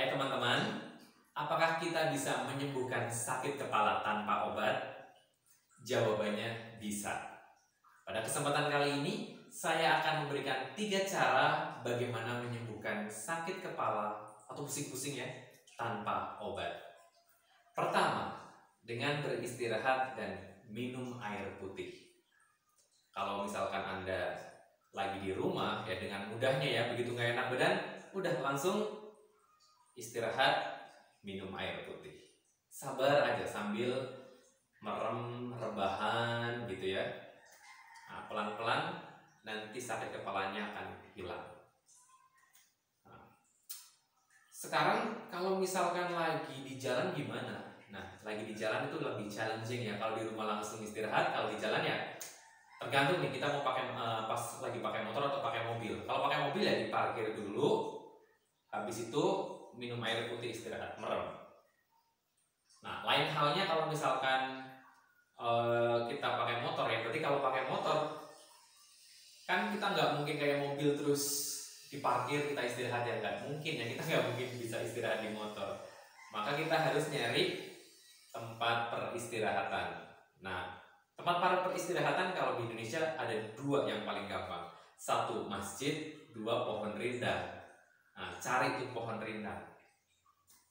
Hai teman-teman, apakah kita bisa menyembuhkan sakit kepala tanpa obat? Jawabannya bisa. Pada kesempatan kali ini, saya akan memberikan 3 cara bagaimana menyembuhkan sakit kepala atau pusing-pusing ya, tanpa obat. Pertama, dengan beristirahat dan minum air putih. Kalau misalkan Anda lagi di rumah, ya dengan mudahnya ya, begitu nggak enak badan, udah langsung istirahat, minum air putih. Sabar aja sambil merem, rebahan gitu ya. Nah, pelan-pelan nanti sakit kepalanya akan hilang. Nah, sekarang kalau misalkan lagi di jalan gimana? Nah, lagi di jalan itu lebih challenging ya. Kalau di rumah langsung istirahat, kalau di jalan ya tergantung nih kita mau pakai pas lagi pakai motor atau pakai mobil. Kalau pakai mobil ya diparkir dulu, habis itu minum air putih, istirahat, merem. Nah, lain halnya kalau misalkan kita pakai motor ya. Berarti kalau pakai motor kan kita nggak mungkin kayak mobil terus diparkir kita istirahat ya, nggak mungkin ya, kita nggak mungkin bisa istirahat di motor. Maka kita harus nyari tempat peristirahatan. Nah, tempat peristirahatan kalau di Indonesia ada 2 yang paling gampang. 1 masjid, 2 pohon rindang. Nah, cari tuh pohon rindang.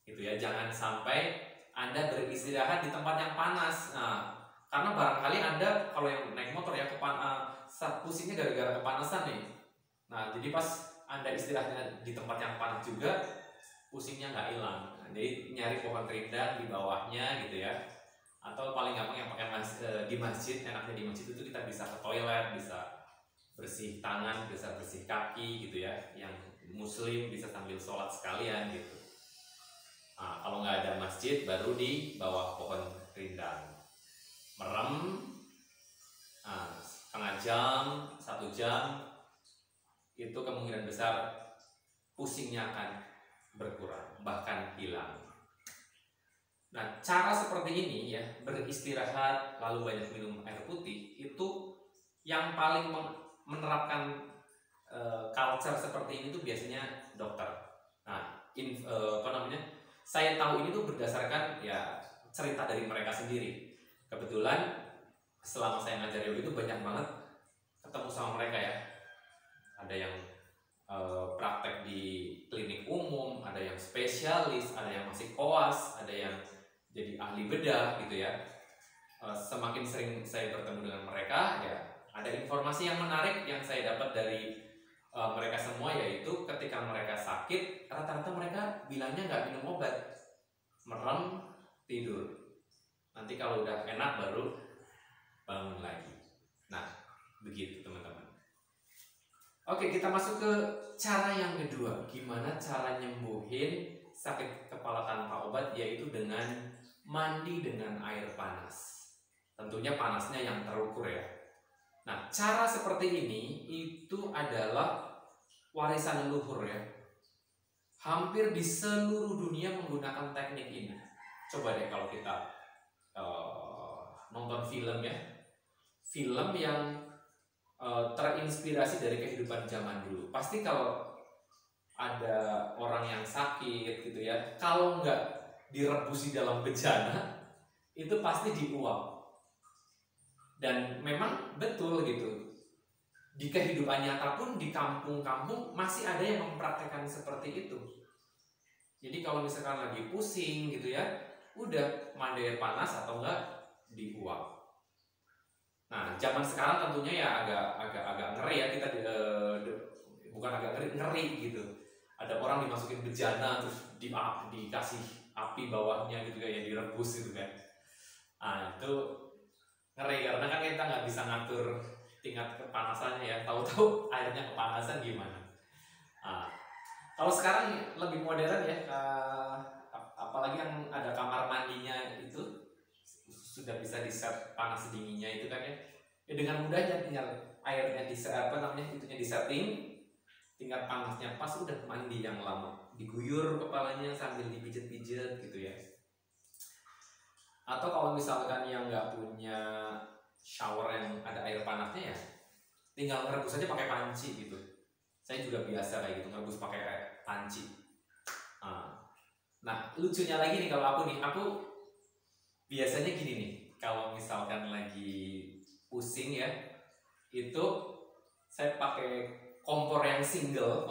Gitu ya, jangan sampai Anda beristirahat di tempat yang panas. Nah, karena barangkali Anda kalau yang naik motor ya pusingnya gara-gara kepanasan nih. Nah, jadi pas Anda istirahatnya di tempat yang panas juga, pusingnya nggak hilang. Nah, jadi nyari pohon rindang di bawahnya gitu ya. Atau paling gampang yang pakai di masjid, enaknya di masjid itu kita bisa ke toilet, bisa bersih tangan, bisa bersih kaki gitu ya. Yang muslim bisa sambil sholat sekalian gitu. Nah, kalau nggak ada masjid, baru di bawah pohon rindang. Merem, setengah jam, 1 jam, itu kemungkinan besar pusingnya akan berkurang, bahkan hilang. Nah, cara seperti ini ya, beristirahat lalu banyak minum air putih, itu yang paling menerapkan culture seperti ini tuh biasanya dokter. Nah, saya tahu ini tuh berdasarkan ya cerita dari mereka sendiri. Kebetulan selama saya ngajar yoga itu banyak banget ketemu sama mereka ya. Ada yang praktek di klinik umum, ada yang spesialis, ada yang masih koas, ada yang jadi ahli bedah gitu ya. Semakin sering saya bertemu dengan mereka ya, ada informasi yang menarik yang saya dapat dari mereka semua, yaitu ketika mereka sakit, rata-rata mereka bilangnya nggak minum obat, merem, tidur. Nanti kalau udah enak baru bangun lagi. Nah, begitu teman-teman. Oke, kita masuk ke cara yang kedua. Gimana cara nyembuhin sakit kepala tanpa obat, yaitu dengan mandi dengan air panas. Tentunya panasnya yang terukur ya. Nah, cara seperti ini itu adalah warisan leluhur ya. Hampir di seluruh dunia menggunakan teknik ini. Coba deh kalau kita nonton film ya, film yang terinspirasi dari kehidupan zaman dulu. Pasti kalau ada orang yang sakit gitu ya, kalau nggak direbus di dalam bejana, itu pasti diuap. Dan memang betul gitu, di kehidupan nyata pun di kampung-kampung masih ada yang mempraktekkan seperti itu. Jadi kalau misalkan lagi pusing gitu ya, udah mandi air panas atau enggak diuap. Nah, zaman sekarang tentunya ya agak ngeri ya, kita bukan agak ngeri gitu. Ada orang dimasukin bejana terus dikasih api bawahnya gitu kayak direbus gitu kan. Nah, itu ngeri karena kan kita nggak bisa ngatur tingkat kepanasannya ya. Tahu-tahu airnya kepanasan gimana. Nah, kalau sekarang lebih modern ya, apalagi yang ada kamar mandinya itu sudah bisa di set panas dinginnya itu kan ya. Ya dengan mudahnya tinggal airnya di setting, tingkat panasnya pas, udah mandi yang lama, diguyur kepalanya sambil dipijet-pijet gitu ya. Atau kalau misalkan yang nggak punya shower yang ada air panasnya ya, tinggal ngerebus aja pakai panci gitu. Saya juga biasa kayak gitu, ngerebus pakai panci. Nah, Nah, lucunya lagi nih kalau aku biasanya gini nih, kalau misalkan lagi pusing ya, itu saya pakai kompor yang single,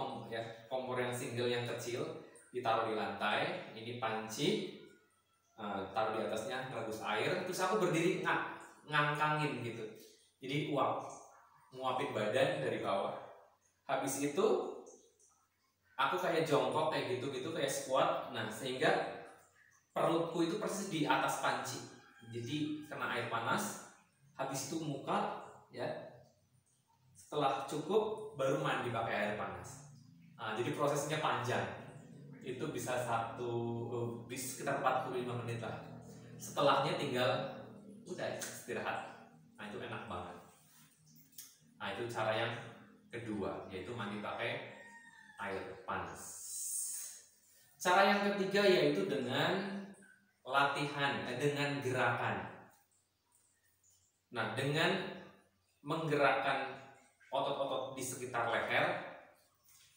kompor yang single yang kecil, ditaruh di lantai, ini panci, taruh di atasnya rebus air, terus aku berdiri ngangkangin gitu, jadi nguapin badan dari bawah. Habis itu aku kayak jongkok kayak gitu kayak squat, nah sehingga perutku itu persis di atas panci, jadi kena air panas. Habis itu muka ya, setelah cukup baru mandi pakai air panas. Nah, jadi prosesnya panjang, itu bisa sekitar 45 menit lah. Setelahnya tinggal udah istirahat. Nah, itu enak banget. Nah, itu cara yang kedua, yaitu mandi pakai air panas. Cara yang ketiga yaitu dengan latihan, dengan gerakan. Nah, dengan menggerakkan otot-otot di sekitar leher,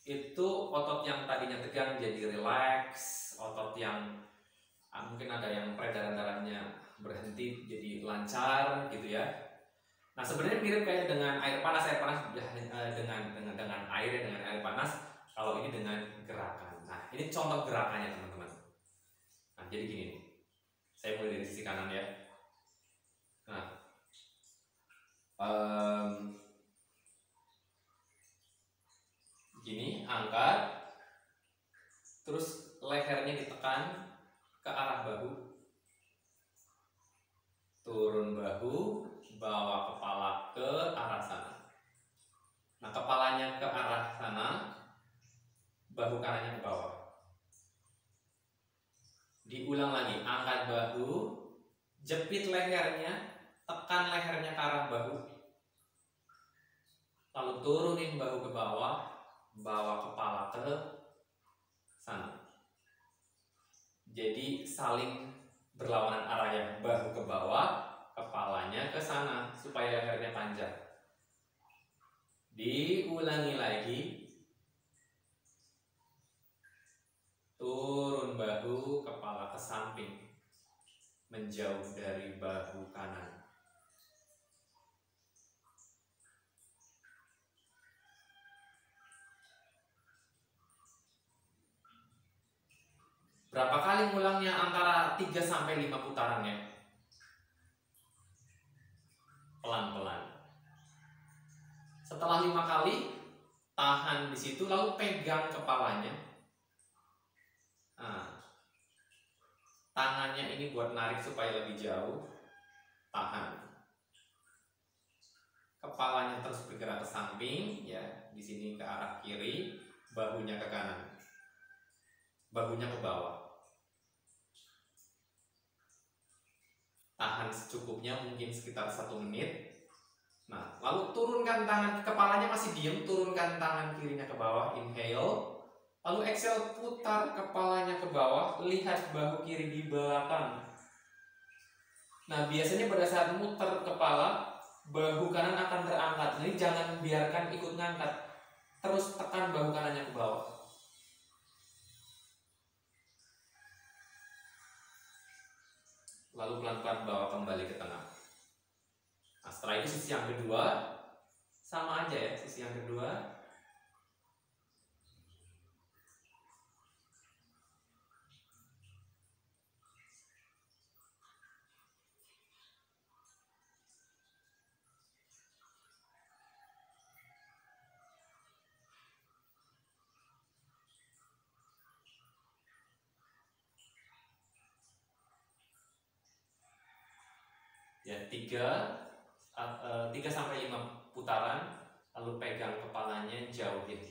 itu otot yang tadinya tegang jadi rileks, otot yang mungkin ada yang peredaran darahnya berhenti jadi lancar gitu ya. Nah, sebenarnya mirip kayak dengan air panas dengan air panas. Kalau ini dengan gerakan. Nah, ini contoh gerakannya teman-teman. Nah, jadi gini nih. Saya mulai dari sisi kanan ya. Nah, gini, angkat, terus lehernya ditekan ke arah bahu, turun bahu, bawa kepala ke arah sana. Nah, kepalanya ke arah sana, bahu kanannya ke bawah. Diulang lagi, angkat bahu, jepit lehernya, tekan lehernya ke arah bahu, lalu turunin bahu ke bawah, bawa kepala ke sana. Jadi saling berlawanan arah ya, bahu ke bawah, kepalanya ke sana supaya lehernya panjang. Diulangi lagi, turun bahu, kepala ke samping, menjauh dari bahu kanan. Berapa kali ngulangnya? Antara 3-5 putaran ya. Pelan-pelan. Setelah 5 kali, tahan di situ lalu pegang kepalanya. Nah, tangannya ini buat narik supaya lebih jauh. Tahan. Kepalanya terus bergerak ke samping ya, di sini ke arah kiri, bahunya ke kanan. Bahunya ke bawah. Tahan secukupnya, mungkin sekitar 1 menit. Nah, lalu turunkan tangan, kepalanya masih diem, turunkan tangan kirinya ke bawah, inhale. Lalu exhale, putar kepalanya ke bawah, lihat bahu kiri di belakang. Nah, biasanya pada saat muter kepala, bahu kanan akan terangkat. Jadi jangan biarkan ikut ngangkat. Terus tekan bahu kanannya ke bawah. Lalu pelan-pelan bawa kembali ke tengah. Nah, setelah itu sisi yang kedua, sama aja ya, sisi yang kedua. Ya, 3-5 putaran, lalu pegang kepalanya, jauhin.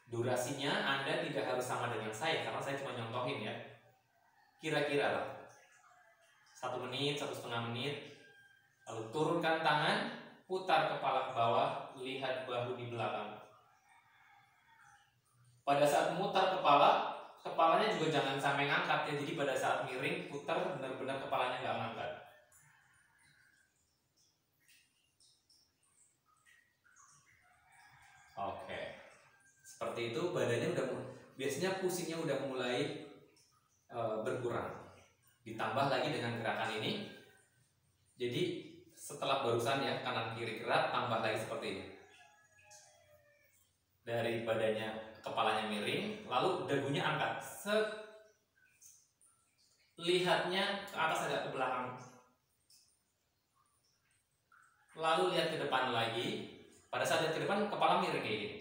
Durasinya Anda tidak harus sama dengan saya, karena saya cuma nyontohin ya. Kira-kira lah 1 menit, 1,5 menit. Lalu turunkan tangan, putar kepala ke bawah, lihat bahu di belakang. Pada saat memutar kepala, kepalanya juga jangan sampai ngangkat ya. Jadi pada saat miring, putar benar-benar kepalanya nggak ngangkat. Oke. Seperti itu, badannya biasanya pusingnya udah mulai berkurang. Ditambah lagi dengan gerakan ini. Jadi setelah barusan ya kanan kiri gerak, tambah lagi seperti ini. Dari badannya, kepalanya miring, lalu dagunya angkat. Lihatnya ke atas agak ke belakang. Lalu lihat ke depan lagi. Pada saat lihat ke depan, kepala miring kayak gini.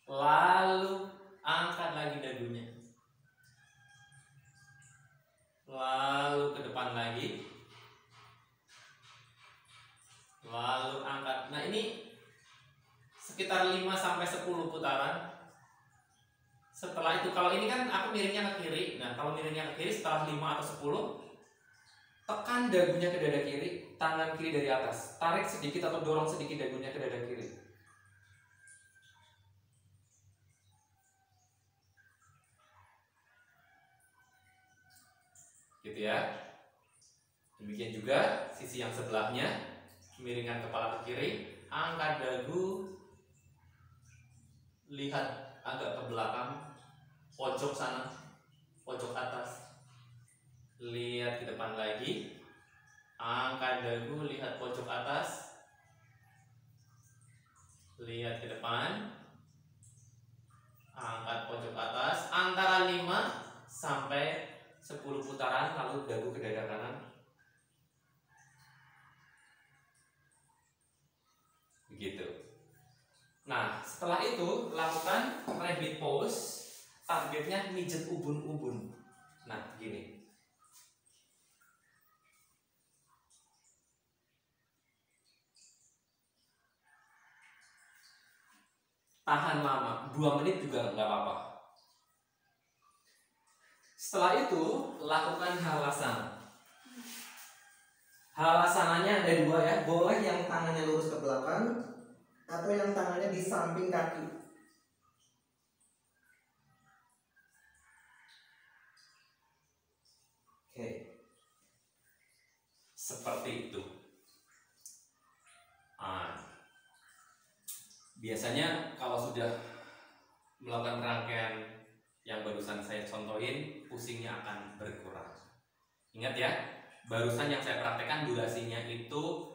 Lalu angkat lagi dagunya. Lalu ke depan lagi. Lalu angkat. Nah, ini sekitar 5-10 putaran. Setelah itu, kalau ini kan aku miringnya ke kiri. Nah, kalau miringnya ke kiri setelah 5 atau 10, tekan dagunya ke dada kiri, tangan kiri dari atas. Tarik sedikit atau dorong sedikit dagunya ke dada kiri. Gitu ya. Demikian juga sisi yang sebelahnya. Miringkan kepala ke kiri, angkat dagu, lihat agak ke belakang, pojok sana, pojok atas. Lihat ke depan lagi, angkat dagu, lihat pojok atas. Lihat ke depan, angkat pojok atas, antara 5-10 putaran, lalu dagu ke dada kanan. Begitu. Nah, setelah itu lakukan rabbit pose. Targetnya mijet ubun-ubun. Nah, gini. Tahan lama, 2 menit juga nggak apa-apa. Setelah itu lakukan halasana. Halasananya ada 2 ya. Boleh yang tangannya lurus ke belakang atau yang tangannya di samping kaki. Oke. Seperti itu. Biasanya kalau sudah melakukan rangkaian yang barusan saya contohin, pusingnya akan berkurang. Ingat ya, barusan yang saya praktekkan durasinya itu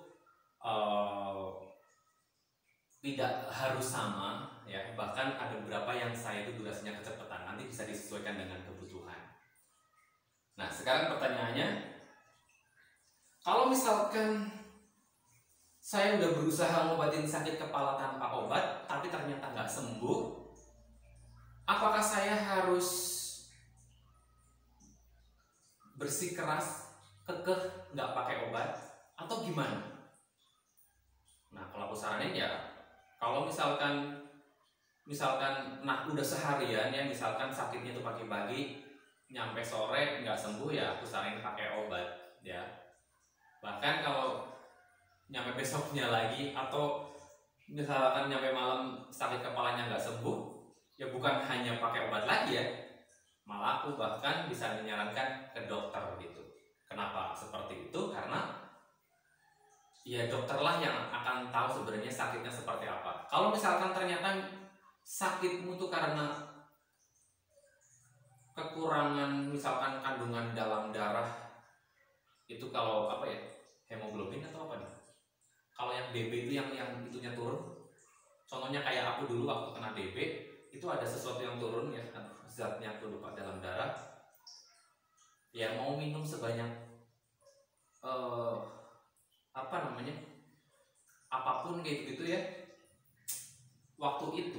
tidak harus sama ya, bahkan ada beberapa yang saya itu durasinya kecepatan, nanti bisa disesuaikan dengan kebutuhan. Nah, sekarang pertanyaannya, kalau misalkan saya udah berusaha ngobatin sakit kepala tanpa obat, tapi ternyata nggak sembuh, apakah saya harus bersikeras, kekeh, nggak pakai obat, atau gimana? Nah, kalau aku saranin ya, kalau misalkan nah udah seharian ya, misalkan sakitnya itu pagi-pagi, nyampe sore nggak sembuh ya, aku saranin pakai obat ya. Bahkan kalau nyampe besoknya lagi atau misalkan nyampe malam sakit kepalanya nggak sembuh, ya bukan hanya pakai obat lagi ya, malah aku bahkan bisa menyarankan ke dokter gitu. Kenapa seperti itu? Karena ya dokterlah yang akan tahu sebenarnya sakitnya seperti apa. Kalau misalkan ternyata sakitmu itu karena kekurangan misalkan kandungan dalam darah, itu kalau apa ya, hemoglobin atau apa nih? Kalau yang DB itu yang itunya turun, contohnya kayak aku dulu waktu kena DB, itu ada sesuatu yang turun ya, zatnya aku lupa dalam darah. Ya mau minum sebanyak apa namanya, apapun kayak gitu ya. Waktu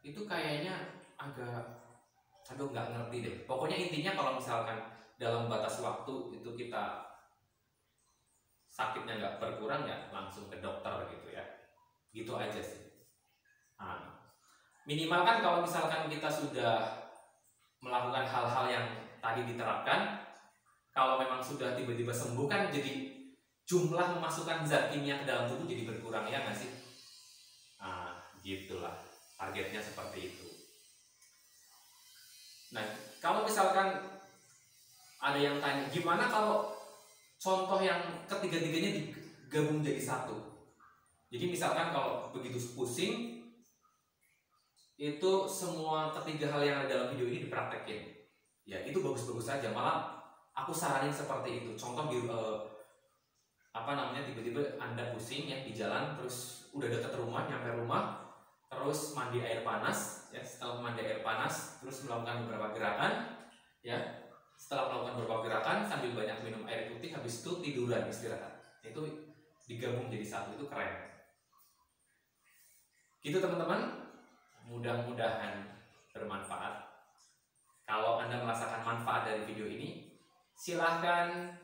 itu kayaknya agak, aduh nggak ngerti deh. Pokoknya intinya kalau misalkan dalam batas waktu itu kita sakitnya nggak berkurang ya langsung ke dokter gitu ya, gitu aja sih. Nah, minimal kan kalau misalkan kita sudah melakukan hal-hal yang tadi diterapkan, kalau memang sudah tiba-tiba sembuh kan jadi jumlah memasukkan zat kimia ke dalam tubuh jadi berkurang ya nggak sih? Nah, gitulah targetnya seperti itu. Nah, kalau misalkan ada yang tanya gimana kalau contoh yang ketiga-tiganya digabung jadi satu. Jadi misalkan kalau begitu pusing, itu semua ketiga hal yang ada dalam video ini dipraktekin. Ya itu bagus-bagus saja, malah aku saranin seperti itu. Contoh di tiba-tiba Anda pusing ya di jalan, terus udah dekat rumah, nyampe rumah, terus mandi air panas ya. Setelah mandi air panas terus melakukan beberapa gerakan ya. Setelah melakukan beberapa gerakan sambil banyak minum air putih, habis itu tiduran, istirahat. Itu digabung jadi satu, itu keren. Gitu teman-teman, mudah-mudahan bermanfaat. Kalau Anda merasakan manfaat dari video ini, silahkan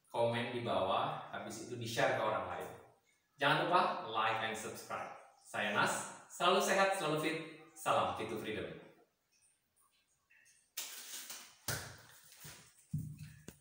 komen di bawah, habis itu di-share ke orang lain. Jangan lupa like and subscribe. Saya Nas, selalu sehat, selalu fit, salam Fit to Freedom.